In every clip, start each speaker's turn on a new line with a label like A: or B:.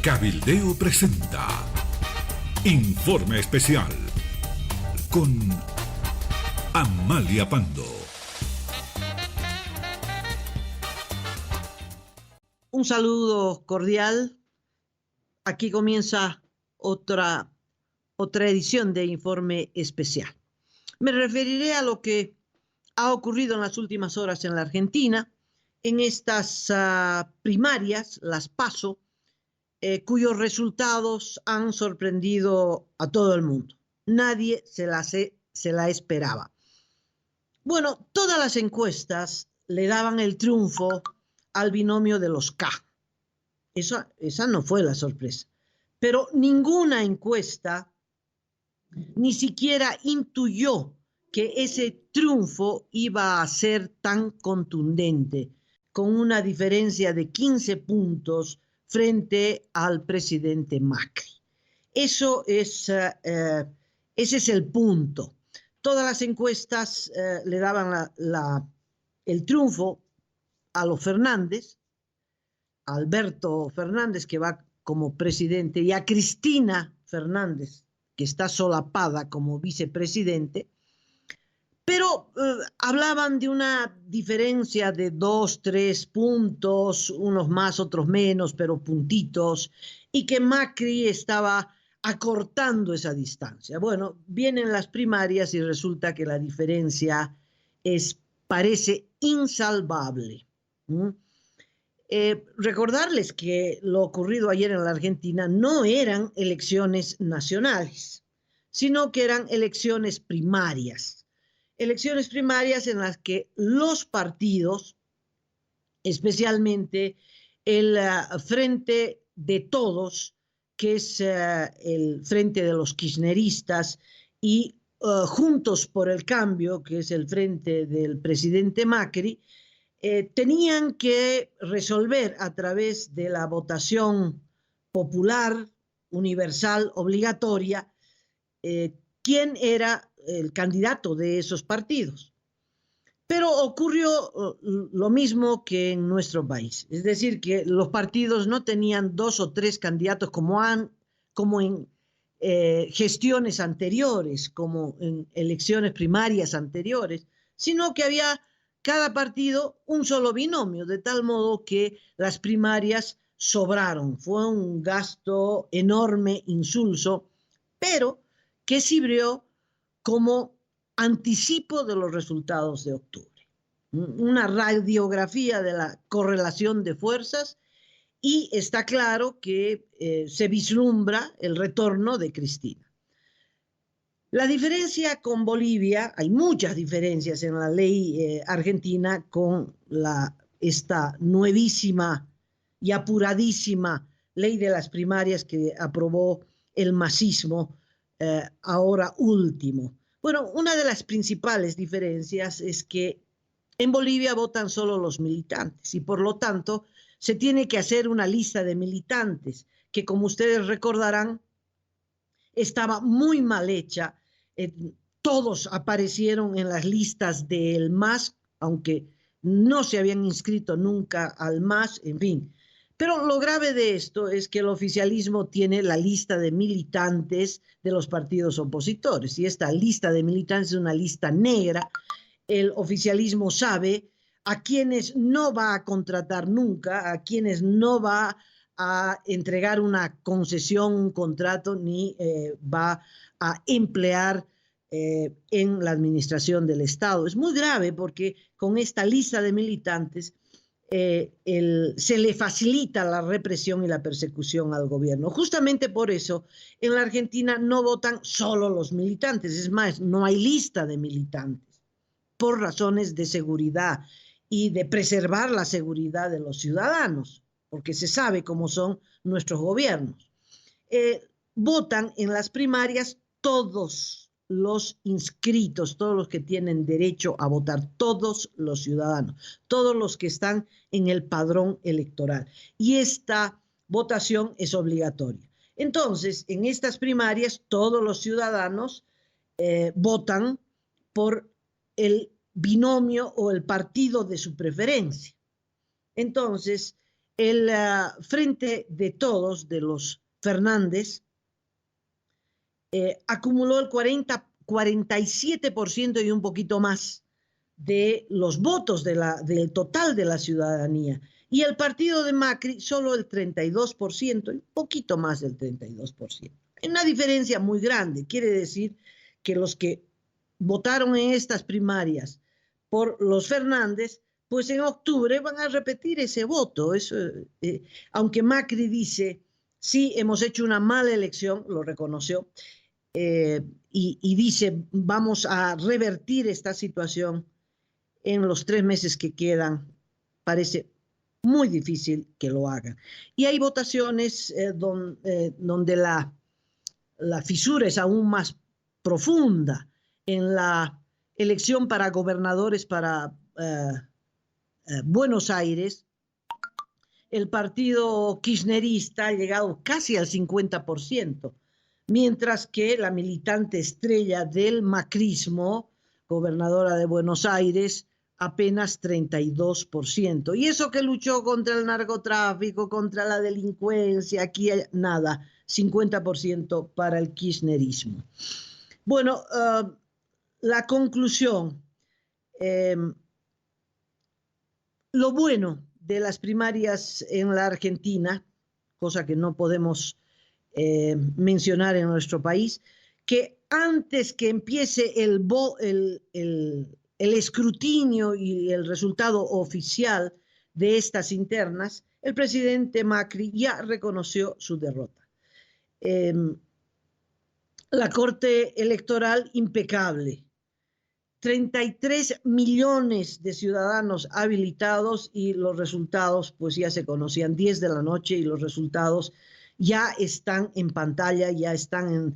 A: Cabildeo presenta Informe Especial con Amalia Pando.
B: Un saludo cordial. Aquí comienza otra edición de Informe Especial. Me referiré a lo que ha ocurrido en las últimas horas en la Argentina, en estas primarias, las PASO, cuyos resultados han sorprendido a todo el mundo. Nadie se la esperaba. Bueno, todas las encuestas le daban el triunfo al binomio de los K. Esa no fue la sorpresa. Pero ninguna encuesta ni siquiera intuyó que ese triunfo iba a ser tan contundente, con una diferencia de 15 puntos frente al presidente Macri. Ese es el punto. Todas las encuestas le daban el triunfo a los Fernández, a Alberto Fernández, que va como presidente, y a Cristina Fernández, que está solapada como vicepresidente, pero hablaban de una diferencia de 2, 3 puntos, unos más, otros menos, pero puntitos, y que Macri estaba acortando esa distancia. Bueno, vienen las primarias y resulta que la diferencia parece insalvable. Recordarles que lo ocurrido ayer en la Argentina no eran elecciones nacionales, sino que eran elecciones primarias en las que los partidos, especialmente el Frente de Todos, que es el Frente de los Kirchneristas, y Juntos por el Cambio, que es el Frente del presidente Macri, tenían que resolver a través de la votación popular, universal, obligatoria, quién era el candidato de esos partidos. Pero ocurrió lo mismo que en nuestro país, es decir, que los partidos no tenían 2 o 3 candidatos como en gestiones anteriores, como en elecciones primarias anteriores, sino que había cada partido un solo binomio, de tal modo que las primarias sobraron. Fue un gasto enorme, insulso, pero que sirvió como anticipo de los resultados de octubre. Una radiografía de la correlación de fuerzas, y está claro que se vislumbra el retorno de Cristina. La diferencia con Bolivia, hay muchas diferencias en la ley argentina con esta nuevísima y apuradísima ley de las primarias que aprobó el masismo ahora último. Bueno, una de las principales diferencias es que en Bolivia votan solo los militantes y por lo tanto se tiene que hacer una lista de militantes que, como ustedes recordarán, estaba muy mal hecha. Todos aparecieron en las listas del MAS, aunque no se habían inscrito nunca al MAS, en fin. Pero lo grave de esto es que el oficialismo tiene la lista de militantes de los partidos opositores, y esta lista de militantes es una lista negra. El oficialismo sabe a quienes no va a contratar nunca, a quienes no va a entregar una concesión, un contrato, ni va a emplear en la administración del Estado. Es muy grave porque con esta lista de militantes se le facilita la represión y la persecución al gobierno. Justamente por eso en la Argentina no votan solo los militantes, es más, no hay lista de militantes, por razones de seguridad y de preservar la seguridad de los ciudadanos, porque se sabe cómo son nuestros gobiernos. Votan en las primarias todos los inscritos, todos los que tienen derecho a votar, todos los ciudadanos, todos los que están en el padrón electoral. Y esta votación es obligatoria. Entonces, en estas primarias, todos los ciudadanos votan por el binomio o el partido de su preferencia. Entonces, El Frente de Todos de los Fernández acumuló el 47% y un poquito más de los votos del total de la ciudadanía. Y el partido de Macri solo el 32%, un poquito más del 32%. Es una diferencia muy grande. Quiere decir que los que votaron en estas primarias por los Fernández, pues en octubre van a repetir ese voto. Eso, aunque Macri dice, sí, hemos hecho una mala elección, lo reconoció, y dice, vamos a revertir esta situación en los 3 meses que quedan, parece muy difícil que lo hagan. Y hay votaciones donde la fisura es aún más profunda. En la elección para gobernadores para Buenos Aires, el partido kirchnerista ha llegado casi al 50%, mientras que la militante estrella del macrismo, gobernadora de Buenos Aires, apenas 32%. Y eso que luchó contra el narcotráfico, contra la delincuencia, aquí nada, 50% para el kirchnerismo. Bueno, la conclusión, lo bueno de las primarias en la Argentina, cosa que no podemos mencionar en nuestro país, que antes que empiece el escrutinio y el resultado oficial de estas internas, el presidente Macri ya reconoció su derrota. La Corte Electoral impecable, 33 millones de ciudadanos habilitados y los resultados pues ya se conocían, 10 de la noche y los resultados ya están en pantalla, ya están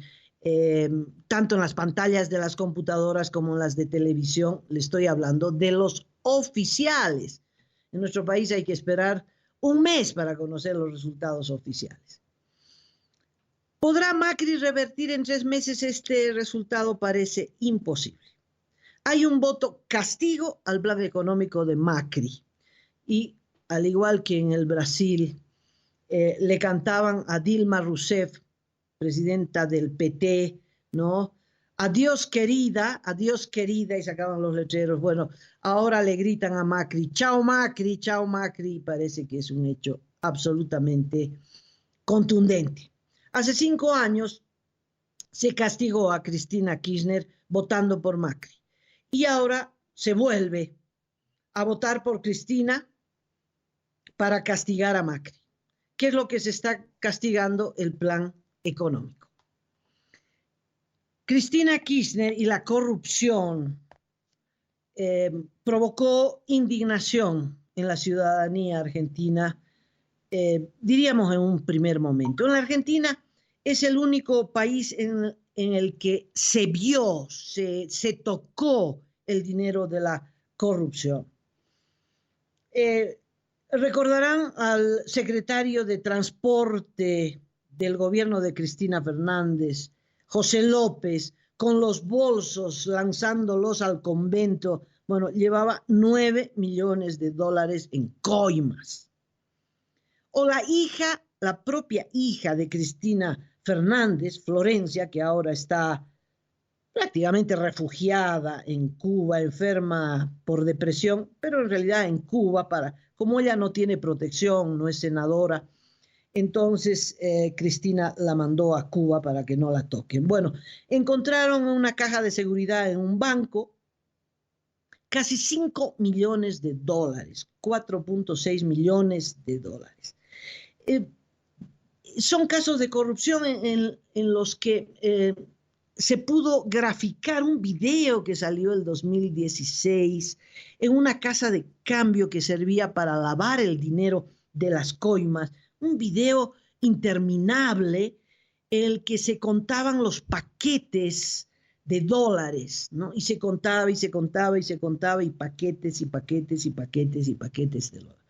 B: tanto en las pantallas de las computadoras como en las de televisión. Le estoy hablando de los oficiales. En nuestro país hay que esperar un mes para conocer los resultados oficiales. ¿Podrá Macri revertir en 3 meses este resultado? Parece imposible. Hay un voto castigo al plan económico de Macri. Y al igual que en el Brasil, le cantaban a Dilma Rousseff, presidenta del PT, ¿no? Adiós querida, y sacaban los letreros. Bueno, ahora le gritan a Macri, chao Macri, y parece que es un hecho absolutamente contundente. Hace 5 años se castigó a Cristina Kirchner votando por Macri. Y ahora se vuelve a votar por Cristina para castigar a Macri. ¿Qué es lo que se está castigando? El plan económico. Cristina Kirchner y la corrupción provocó indignación en la ciudadanía argentina, diríamos en un primer momento. En la Argentina es el único país en el que se vio, se tocó el dinero de la corrupción. Recordarán al secretario de Transporte del gobierno de Cristina Fernández, José López, con los bolsos lanzándolos al convento. Bueno, llevaba $9 millones en coimas. O la propia hija de Cristina Fernández, Florencia, que ahora está prácticamente refugiada en Cuba, enferma por depresión, pero en realidad en Cuba, como ella no tiene protección, no es senadora, entonces Cristina la mandó a Cuba para que no la toquen. Bueno, encontraron una caja de seguridad en un banco, casi $5 millones, 4.6 millones. Son casos de corrupción en los que se pudo graficar un video que salió el 2016 en una casa de cambio que servía para lavar el dinero de las coimas, un video interminable en el que se contaban los paquetes de dólares, ¿no? Y se contaba y se contaba y se contaba y paquetes y paquetes y paquetes y paquetes de dólares.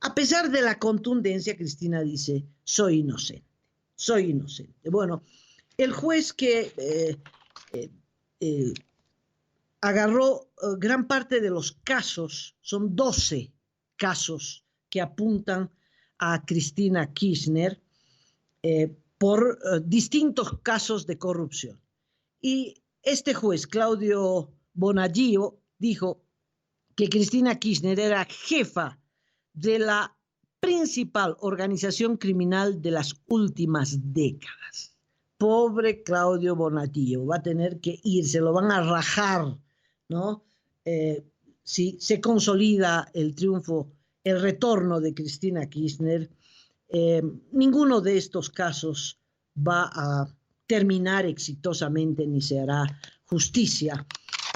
B: A pesar de la contundencia, Cristina dice, soy inocente, soy inocente. Bueno, el juez que agarró gran parte de los casos, son 12 casos que apuntan a Cristina Kirchner por distintos casos de corrupción. Y este juez, Claudio Bonadío, dijo que Cristina Kirchner era jefa de la principal organización criminal de las últimas décadas. Pobre Claudio Bonadío, va a tener que irse, lo van a rajar, ¿no? Si se consolida el triunfo, el retorno de Cristina Kirchner, ninguno de estos casos va a terminar exitosamente ni se hará justicia.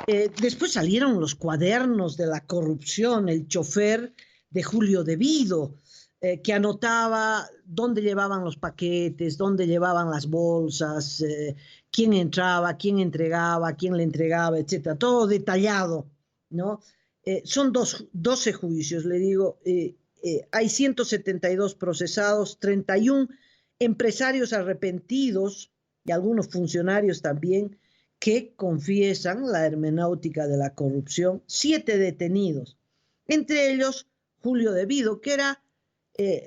B: Después salieron los cuadernos de la corrupción, el chofer de Julio De Vido, que anotaba dónde llevaban los paquetes, dónde llevaban las bolsas, quién entraba, quién entregaba, quién le entregaba, etcétera, todo detallado, ¿no? Son 12 juicios, le digo, hay 172 procesados, 31 empresarios arrepentidos y algunos funcionarios también que confiesan la hermenéutica de la corrupción, 7 detenidos, entre ellos Julio De Vido, que era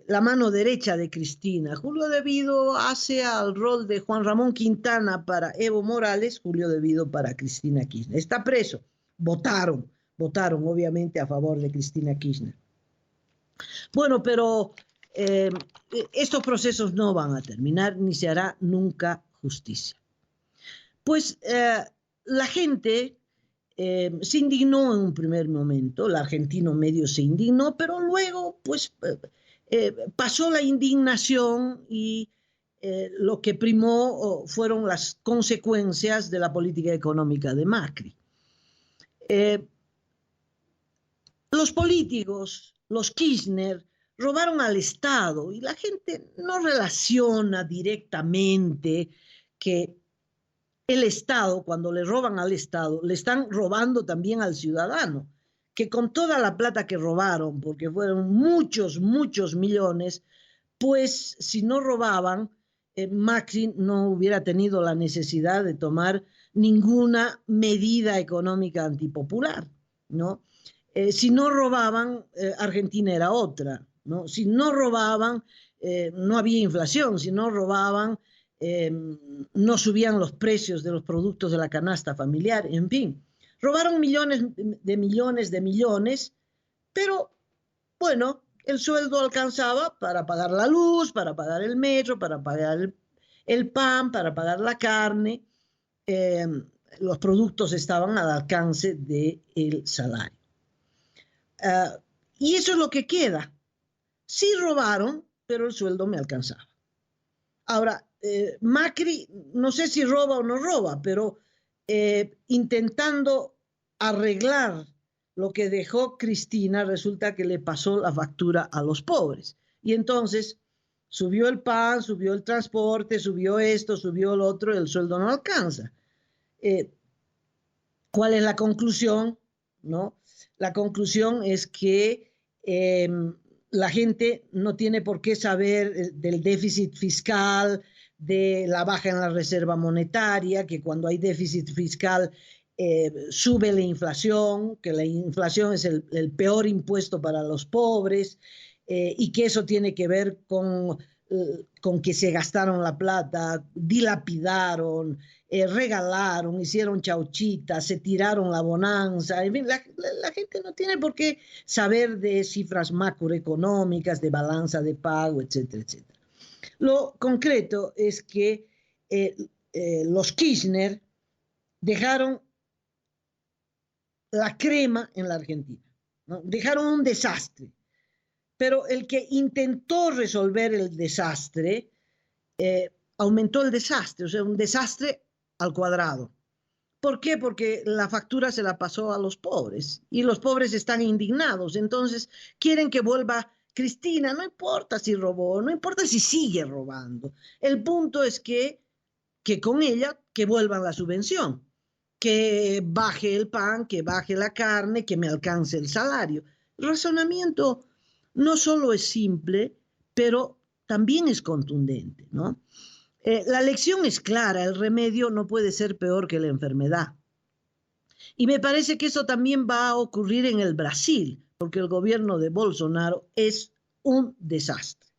B: la mano derecha de Cristina. Julio De Vido hace al rol de Juan Ramón Quintana para Evo Morales, Julio De Vido para Cristina Kirchner. Está preso. Votaron obviamente a favor de Cristina Kirchner. Bueno, pero estos procesos no van a terminar ni se hará nunca justicia. Pues la gente se indignó en un primer momento, el argentino medio se indignó, pero luego pues pasó la indignación y lo que primó fueron las consecuencias de la política económica de Macri. Los políticos, los Kirchner, robaron al Estado y la gente no relaciona directamente que el Estado, cuando le roban al Estado, le están robando también al ciudadano, que con toda la plata que robaron, porque fueron muchos millones, pues si no robaban, Macri no hubiera tenido la necesidad de tomar ninguna medida económica antipopular, ¿no? Si no robaban, Argentina era otra, ¿no? Si no robaban, no había inflación, si no robaban, no subían los precios de los productos de la canasta familiar, en fin. Robaron millones, pero bueno, el sueldo alcanzaba para pagar la luz, para pagar el metro, para pagar el pan, para pagar la carne. Los productos estaban al alcance del salario. Y eso es lo que queda. Sí robaron, pero el sueldo me alcanzaba. Ahora, Macri, no sé si roba o no roba, pero intentando arreglar lo que dejó Cristina, resulta que le pasó la factura a los pobres. Y entonces subió el pan, subió el transporte, subió esto, subió lo otro, y el sueldo no alcanza. ¿Cuál es la conclusión? ¿No? La conclusión es que la gente no tiene por qué saber del déficit fiscal, de la baja en la reserva monetaria, que cuando hay déficit fiscal sube la inflación, que la inflación es el peor impuesto para los pobres, y que eso tiene que ver con que se gastaron la plata, dilapidaron, regalaron, hicieron chauchitas, se tiraron la bonanza. En fin, la gente no tiene por qué saber de cifras macroeconómicas, de balanza de pago, etcétera, etcétera. Lo concreto es que los Kirchner dejaron la crema en la Argentina, ¿no? Dejaron un desastre. Pero el que intentó resolver el desastre aumentó el desastre, o sea, un desastre al cuadrado. ¿Por qué? Porque la factura se la pasó a los pobres y los pobres están indignados, entonces quieren que vuelva Cristina, no importa si robó, no importa si sigue robando. El punto es que con ella que vuelva la subvención, que baje el pan, que baje la carne, que me alcance el salario. El razonamiento no solo es simple, pero también es contundente, ¿no? La lección es clara, el remedio no puede ser peor que la enfermedad. Y me parece que eso también va a ocurrir en el Brasil, porque el gobierno de Bolsonaro es un desastre.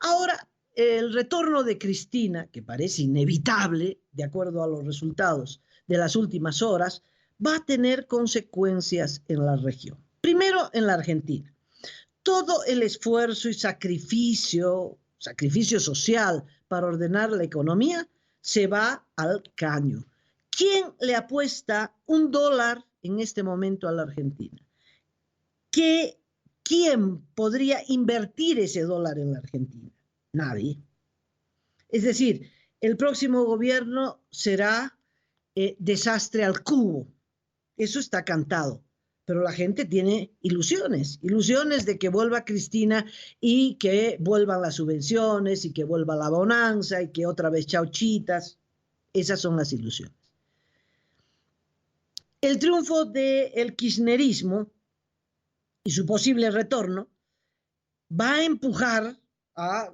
B: Ahora, el retorno de Cristina, que parece inevitable, de acuerdo a los resultados de las últimas horas, va a tener consecuencias en la región. Primero, en la Argentina. Todo el esfuerzo y sacrificio social para ordenar la economía se va al caño. ¿Quién le apuesta $1 en este momento a la Argentina? ¿Quién podría invertir ese dólar en la Argentina? Nadie. Es decir, el próximo gobierno será desastre al cubo. Eso está cantado. Pero la gente tiene ilusiones de que vuelva Cristina y que vuelvan las subvenciones y que vuelva la bonanza y que otra vez chauchitas. Esas son las ilusiones. El triunfo del kirchnerismo y su posible retorno va a empujar a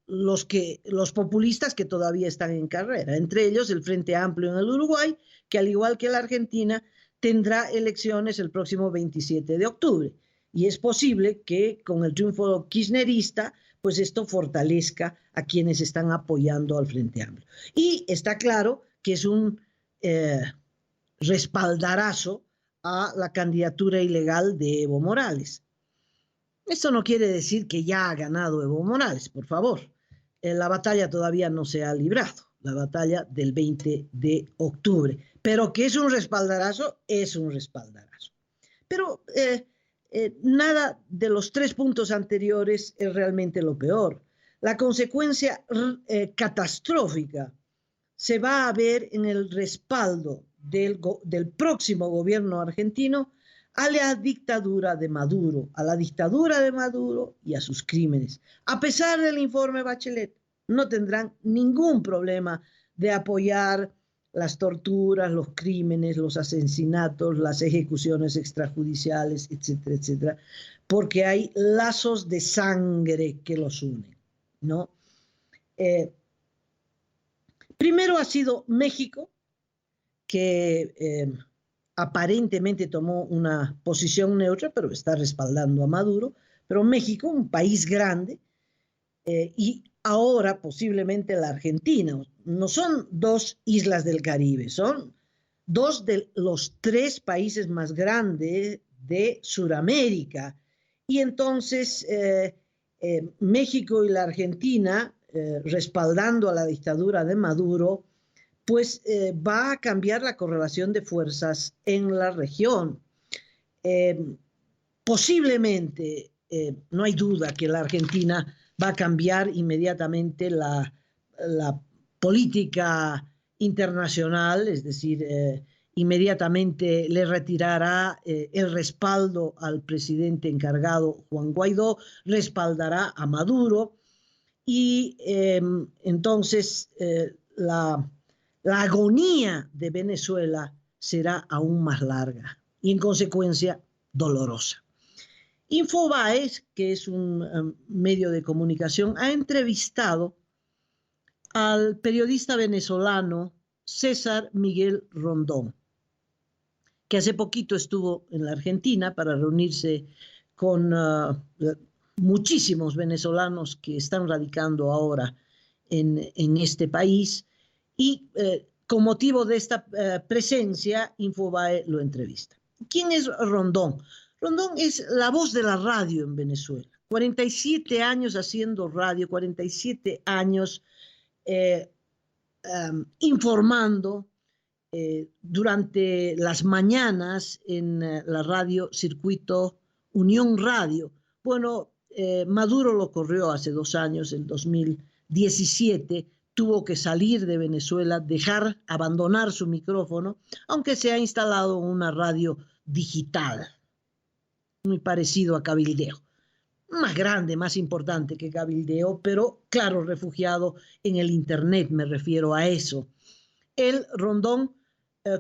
B: los populistas que todavía están en carrera, entre ellos el Frente Amplio en el Uruguay, que al igual que la Argentina, tendrá elecciones el próximo 27 de octubre. Y es posible que con el triunfo kirchnerista, pues esto fortalezca a quienes están apoyando al Frente Amplio. Y está claro que es un respaldarazo a la candidatura ilegal de Evo Morales. Esto no quiere decir que ya ha ganado Evo Morales, por favor. La batalla todavía no se ha librado, la batalla del 20 de octubre. Pero que es un respaldarazo, es un respaldarazo. Pero nada de los 3 puntos anteriores es realmente lo peor. La consecuencia catastrófica se va a ver en el respaldo del próximo gobierno argentino a la dictadura de Maduro, y a sus crímenes. A pesar del informe Bachelet, no tendrán ningún problema de apoyar las torturas, los crímenes, los asesinatos, las ejecuciones extrajudiciales, etcétera, etcétera, porque hay lazos de sangre que los unen, ¿no? Primero ha sido México, que aparentemente tomó una posición neutra, pero está respaldando a Maduro. Pero México, un país grande, y ahora posiblemente la Argentina, no son 2 islas del Caribe, son 2 de los 3 países más grandes de Sudamérica. Y entonces México y la Argentina, respaldando a la dictadura de Maduro, pues va a cambiar la correlación de fuerzas en la región. Posiblemente, no hay duda que la Argentina va a cambiar inmediatamente la política internacional, es decir, inmediatamente le retirará el respaldo al presidente encargado Juan Guaidó, respaldará a Maduro y entonces la agonía de Venezuela será aún más larga y en consecuencia dolorosa. Infobae, que es un medio de comunicación, ha entrevistado al periodista venezolano César Miguel Rondón, que hace poquito estuvo en la Argentina para reunirse con muchísimos venezolanos que están radicando ahora en este país. Y con motivo de esta presencia, Infobae lo entrevista. ¿Quién es Rondón? Rondón es la voz de la radio en Venezuela. 47 años haciendo radio, 47 años informando durante las mañanas en la radio Circuito Unión Radio. Bueno, Maduro lo corrió hace 2 años, en 2017, tuvo que salir de Venezuela, abandonar su micrófono, aunque se ha instalado una radio digital, muy parecido a Cabildeo, más grande, más importante que Cabildeo, pero claro, refugiado en el Internet, me refiero a eso. El Rondón,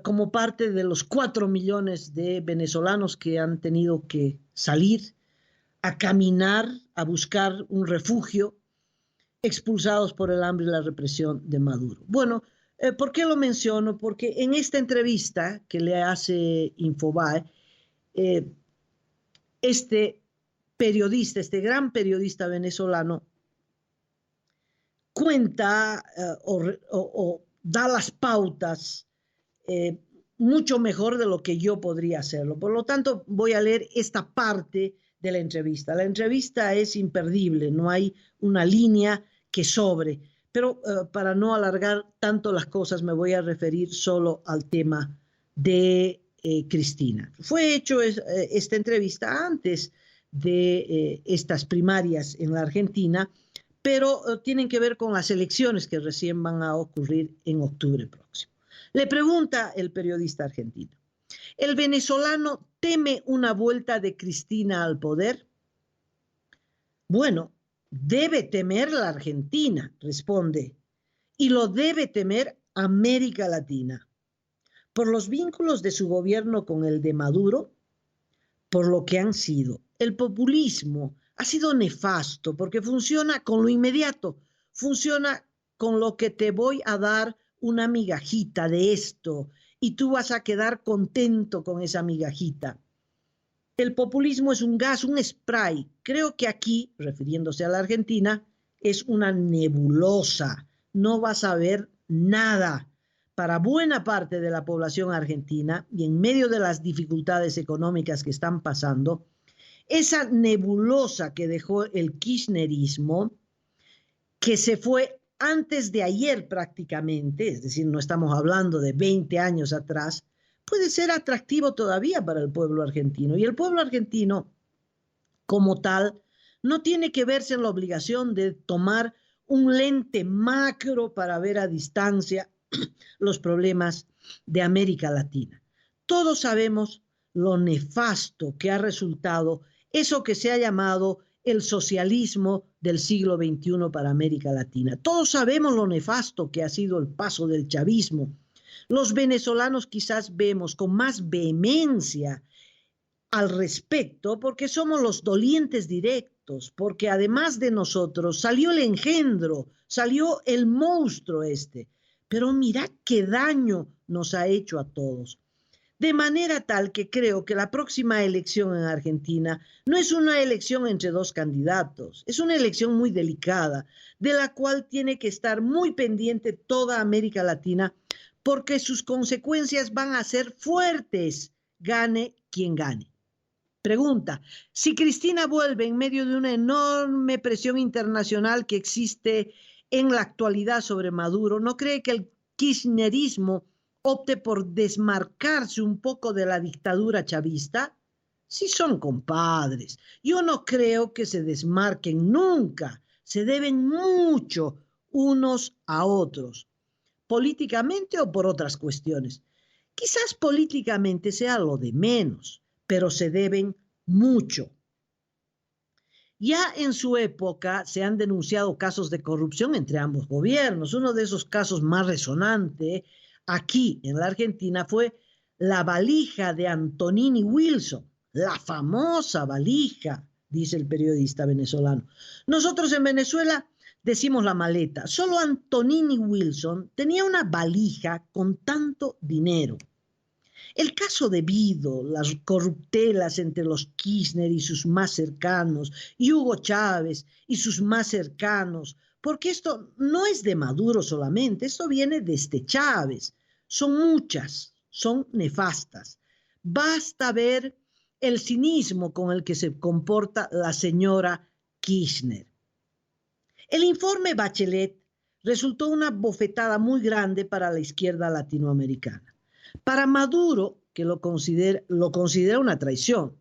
B: como parte de los 4 millones de venezolanos que han tenido que salir a caminar, a buscar un refugio, expulsados por el hambre y la represión de Maduro. Bueno, ¿por qué lo menciono? Porque en esta entrevista que le hace Infobae, este periodista, este gran periodista venezolano, cuenta o da las pautas mucho mejor de lo que yo podría hacerlo. Por lo tanto, voy a leer esta parte de la entrevista. La entrevista es imperdible, no hay una línea que sobre, pero para no alargar tanto las cosas me voy a referir solo al tema de Cristina. Fue hecho esta entrevista antes de estas primarias en la Argentina, pero tienen que ver con las elecciones que recién van a ocurrir en octubre próximo. Le pregunta el periodista argentino, ¿el venezolano teme una vuelta de Cristina al poder? Bueno, debe temer la Argentina, responde, y lo debe temer América Latina, por los vínculos de su gobierno con el de Maduro, por lo que han sido. El populismo ha sido nefasto porque funciona con lo inmediato, funciona con lo que te voy a dar una migajita de esto y tú vas a quedar contento con esa migajita. El populismo es un gas, un spray. Creo que aquí, refiriéndose a la Argentina, es una nebulosa. No vas a ver nada. Para buena parte de la población argentina y en medio de las dificultades económicas que están pasando, esa nebulosa que dejó el kirchnerismo, que se fue antes de ayer prácticamente, es decir, no estamos hablando de 20 años atrás, puede ser atractivo todavía para el pueblo argentino. Y el pueblo argentino, como tal, no tiene que verse en la obligación de tomar un lente macro para ver a distancia los problemas de América Latina. Todos sabemos lo nefasto que ha resultado eso que se ha llamado el socialismo del siglo XXI para América Latina. Todos sabemos lo nefasto que ha sido el paso del chavismo. Los venezolanos quizás vemos con más vehemencia al respecto porque somos los dolientes directos, porque además de nosotros salió el engendro, salió el monstruo este. Pero mirad qué daño nos ha hecho a todos. De manera tal que creo que la próxima elección en Argentina no es una elección entre dos candidatos, es una elección muy delicada, de la cual tiene que estar muy pendiente toda América Latina, porque sus consecuencias van a ser fuertes, gane quien gane. Pregunta, si Cristina vuelve en medio de una enorme presión internacional que existe en la actualidad sobre Maduro, ¿no cree que el kirchnerismo opte por desmarcarse un poco de la dictadura chavista? Sí son compadres. Yo no creo que se desmarquen nunca. Se deben mucho unos a otros, políticamente o por otras cuestiones. Quizás políticamente sea lo de menos, pero se deben mucho. Ya en su época se han denunciado casos de corrupción entre ambos gobiernos. Uno de esos casos más resonante aquí en la Argentina fue la valija de Antonini Wilson, la famosa valija, dice el periodista venezolano. Nosotros en Venezuela decimos la maleta. Solo Antonini Wilson tenía una valija con tanto dinero. El caso de Vido, las corruptelas entre los Kirchner y sus más cercanos, y Hugo Chávez y sus más cercanos, porque esto no es de Maduro solamente, esto viene desde Chávez. Son muchas, son nefastas. Basta ver el cinismo con el que se comporta la señora Kirchner. El informe Bachelet resultó una bofetada muy grande para la izquierda latinoamericana. Para Maduro, que lo considera una traición,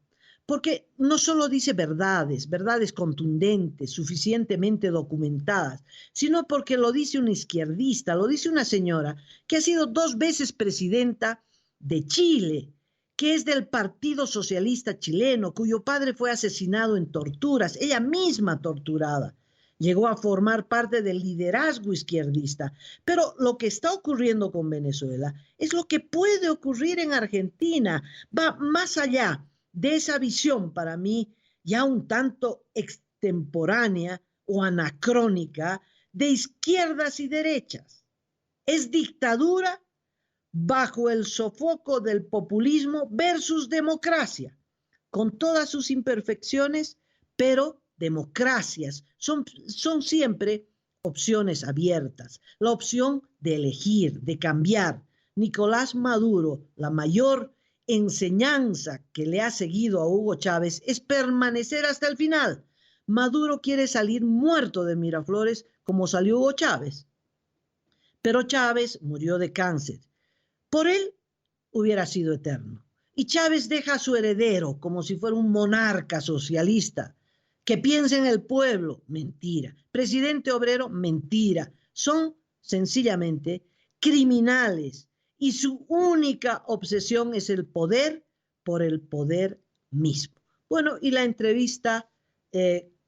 B: porque no solo dice verdades contundentes, suficientemente documentadas, sino porque lo dice un izquierdista, lo dice una señora que ha sido 2 veces presidenta de Chile, que es del Partido Socialista Chileno, cuyo padre fue asesinado en torturas, ella misma torturada. Llegó a formar parte del liderazgo izquierdista. Pero lo que está ocurriendo con Venezuela es lo que puede ocurrir en Argentina. Va más allá de esa visión, para mí, ya un tanto extemporánea o anacrónica de izquierdas y derechas. Es dictadura bajo el sofoco del populismo versus democracia, con todas sus imperfecciones, pero democracias son siempre opciones abiertas, la opción de elegir, de cambiar. Nicolás Maduro, la mayor enseñanza que le ha seguido a Hugo Chávez es permanecer hasta el final. Maduro quiere salir muerto de Miraflores como salió Hugo Chávez. Pero Chávez murió de cáncer. Por él hubiera sido eterno. Y Chávez deja a su heredero como si fuera un monarca socialista que piensa en el pueblo. Mentira. Presidente obrero, mentira. Son sencillamente criminales y su única obsesión es el poder por el poder mismo. Bueno, y la entrevista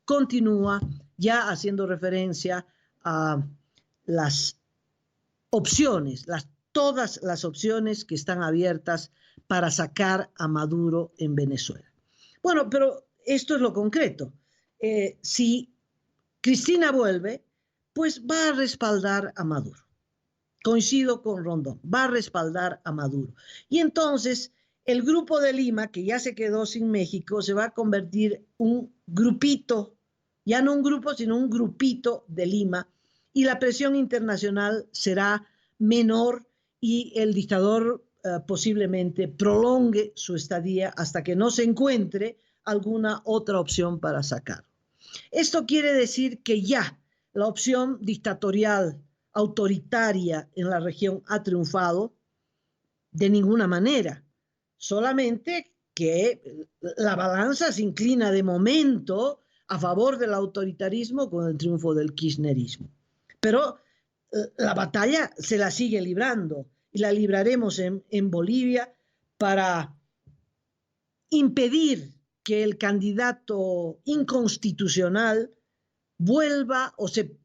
B: continúa ya haciendo referencia a las opciones, todas las opciones que están abiertas para sacar a Maduro en Venezuela. Bueno, pero esto es lo concreto. Si Cristina vuelve, pues va a respaldar a Maduro. Coincido con Rondón, va a respaldar a Maduro. Y entonces el Grupo de Lima, que ya se quedó sin México, se va a convertir un grupito, ya no un grupo, sino un grupito de Lima, y la presión internacional será menor y el dictador posiblemente prolongue su estadía hasta que no se encuentre alguna otra opción para sacarlo. Esto quiere decir que ya la opción dictatorial, autoritaria en la región ha triunfado de ninguna manera, solamente que la balanza se inclina de momento a favor del autoritarismo con el triunfo del kirchnerismo. Pero la batalla se la sigue librando y la libraremos en Bolivia para impedir que el candidato inconstitucional vuelva o se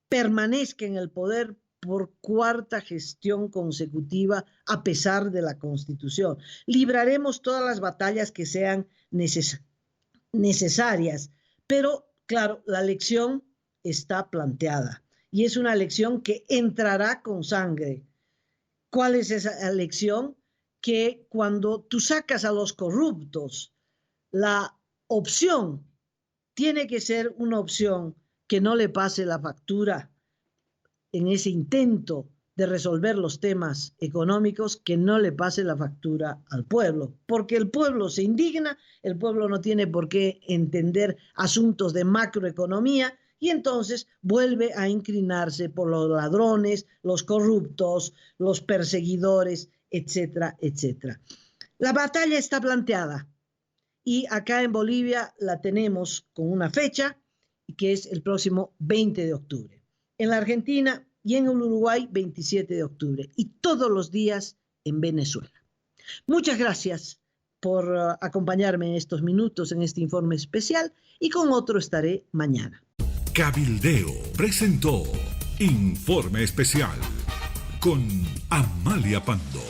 B: permanezca en el poder por cuarta gestión consecutiva a pesar de la Constitución. Libraremos todas las batallas que sean necesarias, pero claro, la elección está planteada y es una elección que entrará con sangre. ¿Cuál es esa elección? Que cuando tú sacas a los corruptos, la opción tiene que ser una opción que no le pase la factura en ese intento de resolver los temas económicos, que no le pase la factura al pueblo, porque el pueblo se indigna, el pueblo no tiene por qué entender asuntos de macroeconomía y entonces vuelve a inclinarse por los ladrones, los corruptos, los perseguidores, etcétera, etcétera. La batalla está planteada y acá en Bolivia la tenemos con una fecha, que es el próximo 20 de octubre. En la Argentina y en el Uruguay, 27 de octubre. Y todos los días en Venezuela. Muchas gracias por acompañarme en estos minutos en este informe especial y con otro estaré mañana.
A: Cabildeo presentó Informe Especial con Amalia Pando.